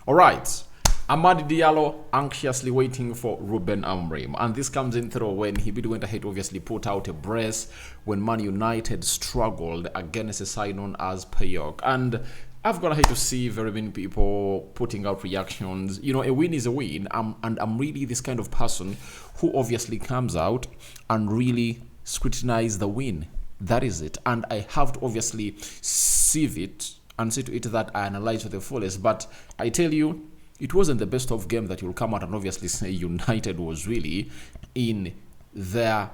All right. Amad Diallo anxiously waiting for Ruben Amorim. And this comes in through when he went ahead to obviously put out a brace when Man United struggled against a side known as Payok. And I've got ahead to see very many people putting out reactions. You know, a win is a win. And I'm really this kind of person who obviously comes out and really scrutinize the win. That is it. And I have to obviously sieve it and see to it that I analyze to the fullest. But I tell you, it wasn't the best of game that you'll come out and obviously say United was really in their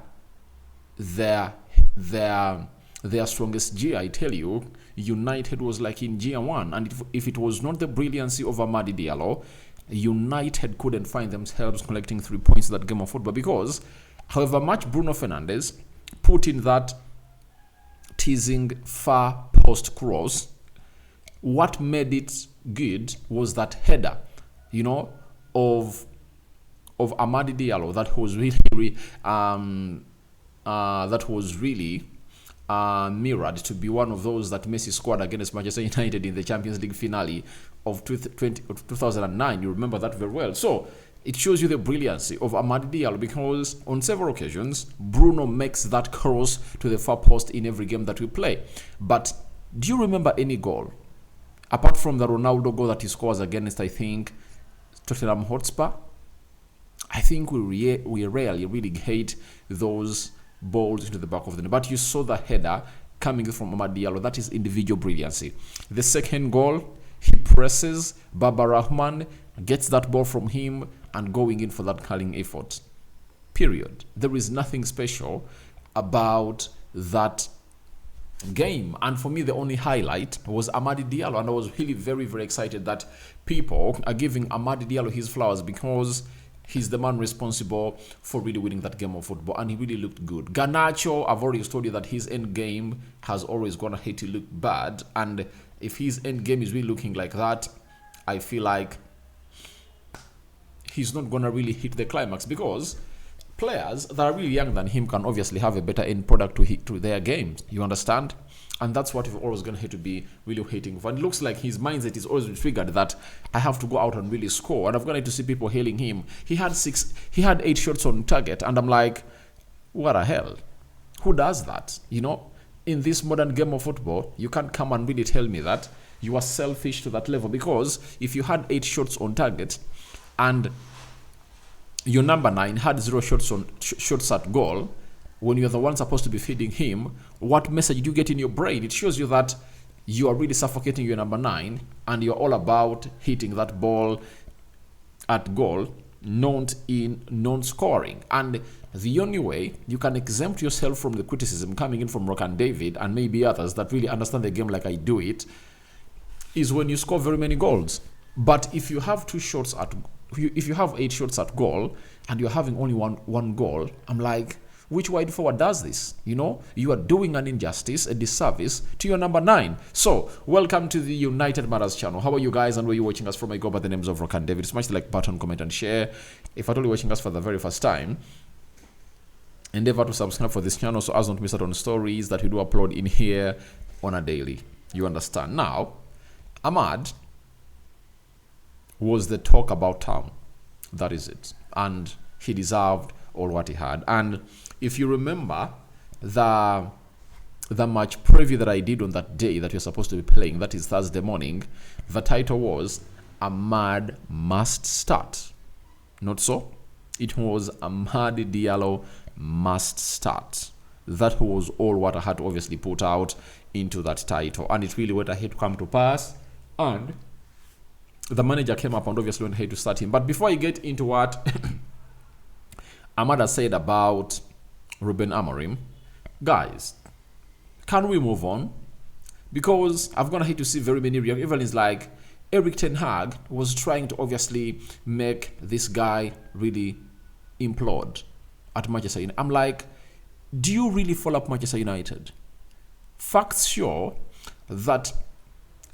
strongest gear. I tell you, United was like in gear one, and if it was not the brilliancy of Amadi Diallo, United couldn't find themselves collecting 3 points in that game of football because, however much Bruno Fernandes put in that teasing far post cross, what made it good was that header, you know, of Amadi Diallo that was really mirrored to be one of those that Messi scored against Manchester United in the Champions League finale of 2009. You remember that very well. So it shows you the brilliancy of Amadi Diallo because on several occasions Bruno makes that cross to the far post in every game that we play. But do you remember any goal apart from the Ronaldo goal that he scores against, I think, Tottenham Hotspur? I think we rarely really hate those balls into the back of the net. But you saw the header coming from Amadi Diallo. That is individual brilliancy. The second goal, he presses Baba Rahman, gets that ball from him and going in for that curling effort. Period. There is nothing special about that game. And for me, the only highlight was Amadi Diallo, and I was really very, very excited that people are giving Amadi Diallo his flowers because he's the man responsible for really winning that game of football, and he really looked good. Garnacho, I've already told you that his end game has always gone ahead to look bad, and if his end game is really looking like that, I feel like he's not gonna really hit the climax because players that are really younger than him can obviously have a better end product to their games. You understand? And that's what we're always going to have to be really hating for. And it looks like his mindset is always triggered that I have to go out and really score. And I've got to see people hailing him. He had 8 shots on target. And I'm like, what the hell? Who does that? You know, in this modern game of football, you can't come and really tell me that you are selfish to that level. Because if you had 8 shots on target and your number 9 had 0 shots at goal, when you're the one supposed to be feeding him, what message do you get in your brain? It shows you that you are really suffocating your number 9 and you're all about hitting that ball at goal, not scoring. And the only way you can exempt yourself from the criticism coming in from Rock and David and maybe others that really understand the game like I do it is when you score very many goals. But if you have 8 shots at goal and you're having only one goal, I'm like, which wide forward does this? You know, you are doing an injustice, a disservice to your number 9. So, welcome to the United Matters channel. How are you guys and where are you watching us from? I go by the names of Rock and David. Smash the like button, comment and share. If you're only watching us for the very first time, endeavor to subscribe for this channel so as not to miss out on stories that we do upload in here on a daily. You understand? Now, Amad was the talk about town. That is it. And he deserved all what he had. And if you remember the match preview that I did on that day that you're supposed to be playing, that is Thursday morning, the title was Amad Must Start. Not so? It was Amadi Diallo Must Start. That was all what I had to obviously put out into that title. And it really went ahead to come to pass. And the manager came up and obviously went ahead to start him. But before I get into what Amada said about Ruben Amorim, guys, can we move on? Because I've gonna hate to see very many reactions. Even it's like Eric Ten Hag was trying to obviously make this guy really implode at Manchester United. I'm like, do you really follow up Manchester United? Facts show that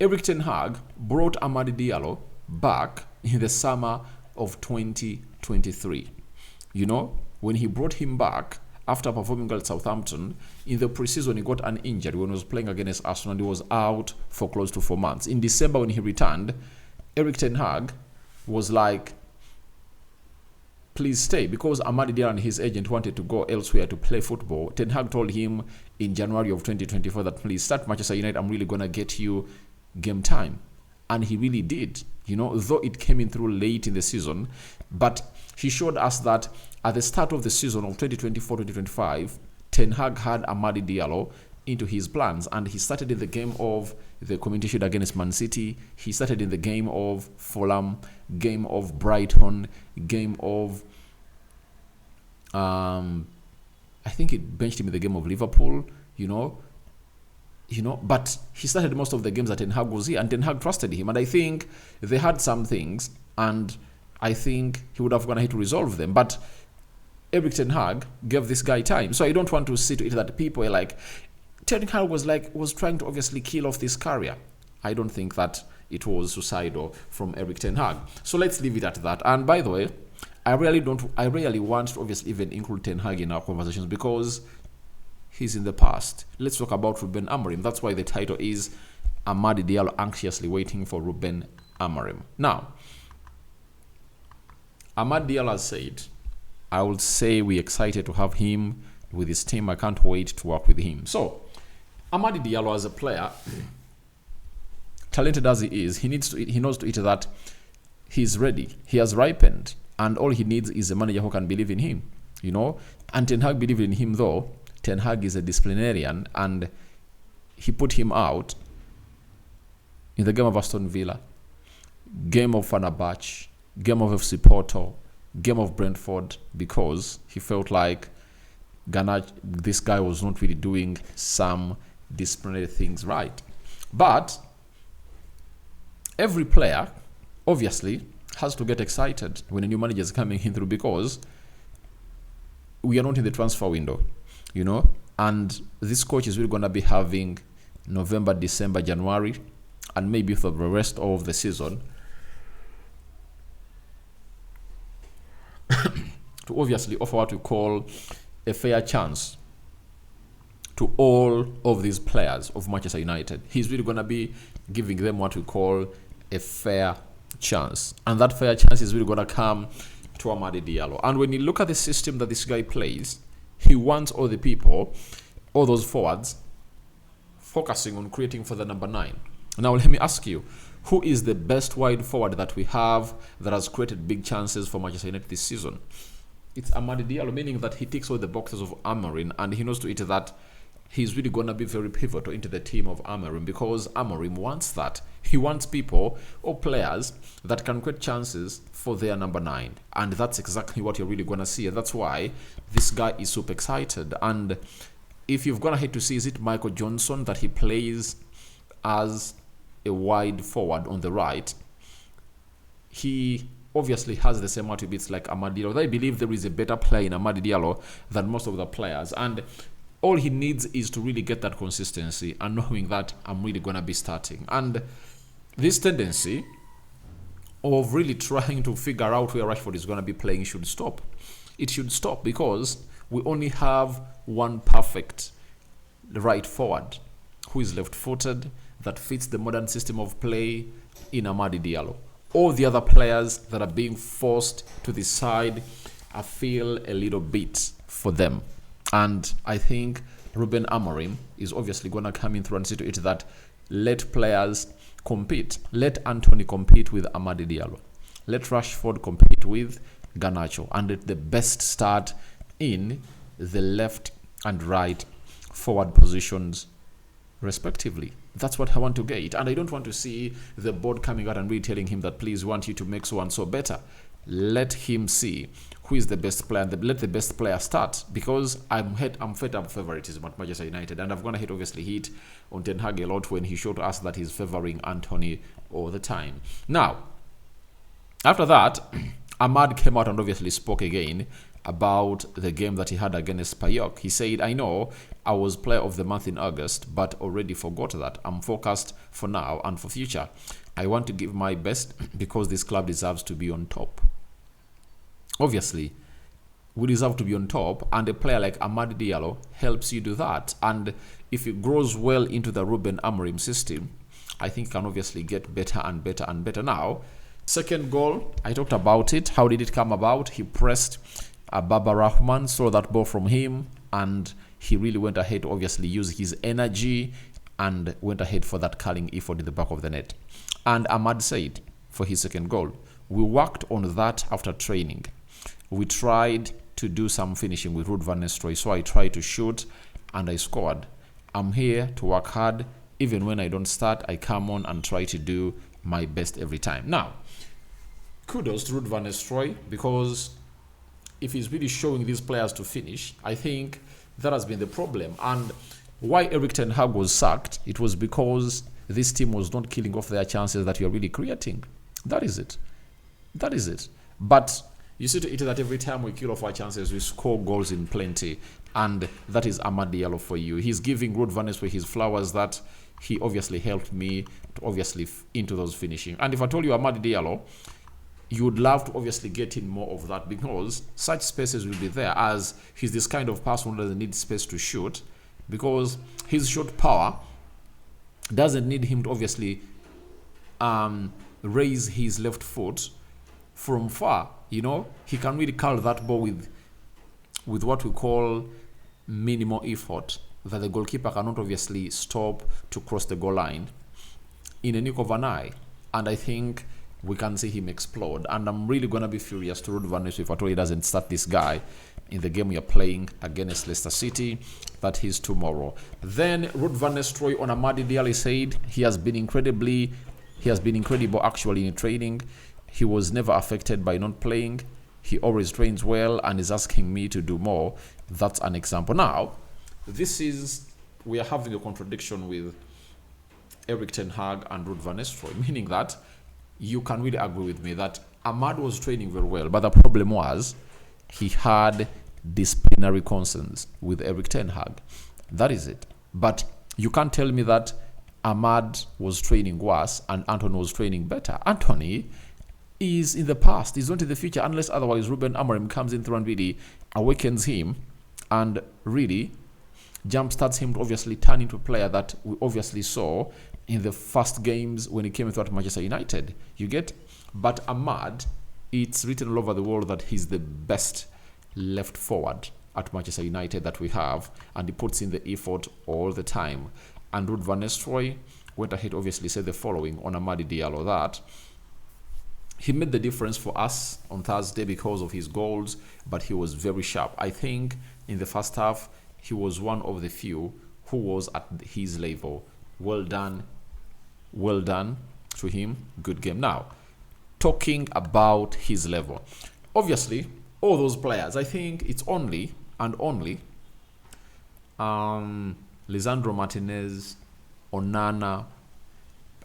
Eric Ten Hag brought Amadi Diallo back in the summer of 2023. You know, when he brought him back after performing well at Southampton, in the preseason he got an injury when he was playing against Arsenal and he was out for close to 4 months. In December when he returned, Eric Ten Hag was like, please stay, because Amad Diallo and his agent wanted to go elsewhere to play football. Ten Hag told him in January of 2024 that please start Manchester United, I'm really going to get you game time. And he really did, though it came in through late in the season. But he showed us that at the start of the season of 2024-2025, Ten Hag had Amad Diallo into his plans, and he started in the game of the Community Shield against Man City. He started in the game of Fulham, game of Brighton, game of I think it benched him in the game of Liverpool, but he started most of the games that Ten Hag was here, and Ten Hag trusted him, and I think they had some things, and I think he would have gone ahead to resolve them, but Eric Ten Hag gave this guy time. So I don't want to see to it that people are like, Ten Hag was trying to obviously kill off this career. I don't think that it was suicidal from Eric Ten Hag. So let's leave it at that. And by the way, I really want to obviously even include Ten Hag in our conversations because he's in the past. Let's talk about Ruben Amorim. That's why the title is Amad Diallo anxiously waiting for Ruben Amorim. Now, Amad Diallo has said, I would say we're excited to have him with his team. I can't wait to work with him. So, Amad Diallo as a player, talented as he is, he knows to it that he's ready. He has ripened. And all he needs is a manager who can believe in him, And Ten Hag believed in him, though. Ten Hag is a disciplinarian, and he put him out in the game of Aston Villa, game of Fenerbahce, game of FC Porto, game of Brentford, because he felt like Garnacho, this guy was not really doing some disciplinary things right. But every player, obviously, has to get excited when a new manager is coming in through, because we are not in the transfer window, and this coach is really going to be having November, December, January, and maybe for the rest of the season to obviously offer what we call a fair chance to all of these players of Manchester United. He's really going to be giving them what we call a fair chance. And that fair chance is really going to come to Amad Diallo. And when you look at the system that this guy plays, he wants all the people, all those forwards, focusing on creating for the number 9. Now, let me ask you, who is the best wide forward that we have that has created big chances for Manchester United this season? It's Amad Diallo, meaning that he ticks all the boxes of Amorim, and he knows to it that he's really going to be very pivotal into the team of Amorim, because Amorim wants that. He wants people or players that can create chances for their number 9. And that's exactly what you're really going to see. And that's why this guy is super excited. And if you've gone ahead to see, is it Michael Johnson that he plays as a wide forward on the right? He obviously has the same attributes like Amad Diallo. I believe there is a better player in Amad Diallo than most of the players. And all he needs is to really get that consistency and knowing that I'm really going to be starting. And this tendency of really trying to figure out where Rashford is going to be playing should stop. It should stop, because we only have one perfect right forward who is left-footed, that fits the modern system of play in Amad Diallo. All the other players that are being forced to the side, I feel a little bit for them. And I think Ruben Amorim is obviously going to come in through and see to it that let players compete. Let Anthony compete with Amad Diallo. Let Rashford compete with Garnacho. And let the best start in the left and right forward positions respectively. That's what I want to get. And I don't want to see the board coming out and really telling him that please, we want you to make so and so better. Let him see who is the best player, and let the best player start, because I'm fed up favoritism at Manchester United, and I've gone ahead obviously hit on Ten Hag a lot when he showed us that he's favoring Anthony all the time. Now, after that, Amad came out and obviously spoke again about the game that he had against PAOK. He said, I know I was player of the month in August, but already forgot that. I'm focused for now and for future. I want to give my best because this club deserves to be on top. Obviously, we deserve to be on top, and a player like Amad Diallo helps you do that. And if it grows well into the Ruben Amorim system, I think he can obviously get better and better and better. Now, second goal, I talked about it. How did it come about? He pressed Baba Rahman, saw that ball from him, and he really went ahead to obviously use his energy and went ahead for that curling effort in the back of the net. And Ahmad said for his second goal, we worked on that after training. We tried to do some finishing with Ruud van Nistelrooy, so I tried to shoot and I scored. I'm here to work hard. Even when I don't start, I come on and try to do my best every time. Now, kudos to Ruud van Nistelrooy, because if he's really showing these players to finish, I think that has been the problem. And why Erik ten Hag was sacked, it was because this team was not killing off their chances that you're really creating. That is it. That is it. But you see to it that every time we kill off our chances, we score goals in plenty. And that is Amad Diallo for you. He's giving Ruud van Nistelrooy his flowers that he obviously helped me to obviously into those finishing. And if I told you Amad Diallo, you would love to obviously get in more of that, because such spaces will be there, as he's this kind of person who doesn't need space to shoot, because his shot power doesn't need him to obviously raise his left foot from far. You know, he can really curl that ball with what we call minimal effort, that the goalkeeper cannot obviously stop to cross the goal line in a nick of an eye. And I think we can see him explode. And I'm really going to be furious to Ruud van Nistelrooy if at all he doesn't start this guy in the game we are playing against Leicester City. That is tomorrow. Then Ruud van Nistelrooy on Amad Diallo said he has been incredible actually in training. He was never affected by not playing. He always trains well and is asking me to do more. That's an example. Now, we are having a contradiction with Erik ten Hag and Ruud van Nistelrooy, meaning that you can really agree with me that Ahmad was training very well, but the problem was he had disciplinary concerns with Erik ten Hag. That is it. But you can't tell me that Ahmad was training worse and Anthony was training better. Anthony is in the past. He's not in the future, unless otherwise Ruben Amorim comes in through and really awakens him and really jumpstarts him to obviously turn into a player that we obviously saw in the first games when he came through at Manchester United. You get? But Ahmad, it's written all over the world that he's the best left forward at Manchester United that we have, and he puts in the effort all the time. And Ruud van Nistelrooy went ahead obviously said the following on Amad Diallo, that he made the difference for us on Thursday because of his goals, but he was very sharp. I think in the first half, he was one of the few who was at his level. Well done to him. Good game. Now, talking about his level. Obviously, all those players, I think it's only Lisandro Martinez, Onana,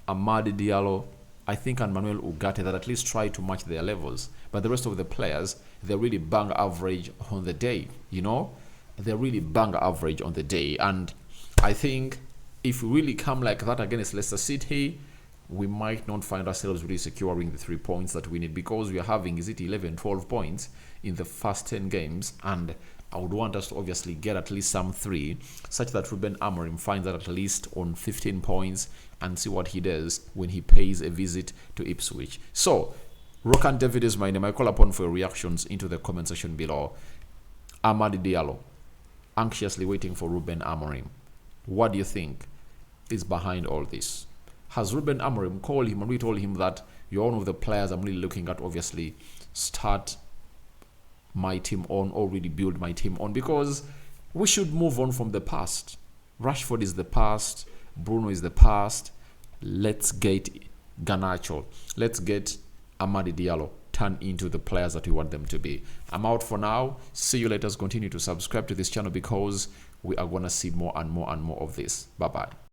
Amad Diallo, I think, and Manuel Ugarte that at least try to match their levels. But the rest of the players, they're really bang average on the day, you know? They're really bang average on the day. And I think if we really come like that against Leicester City, we might not find ourselves really securing the 3 points that we need, because we are having, 11, 12 points in the first 10 games. And I would want us to obviously get at least some 3, such that Ruben Amorim finds that at least on 15 points and see what he does when he pays a visit to Ipswich. So, Rokan David is my name. I call upon for your reactions into the comment section below. Amad Diallo, anxiously waiting for Ruben Amorim. What do you think is behind all this? Has Ruben Amorim called him and we told him that you're one of the players I'm really looking at, obviously start my team on or really build my team on? Because we should move on from the past. Rashford is the past. Bruno is the past. Let's get Garnacho. Let's get Amad Diallo turned into the players that we want them to be. I'm out for now. See you later. Continue to subscribe to this channel because we are going to see more and more and more of this. Bye-bye.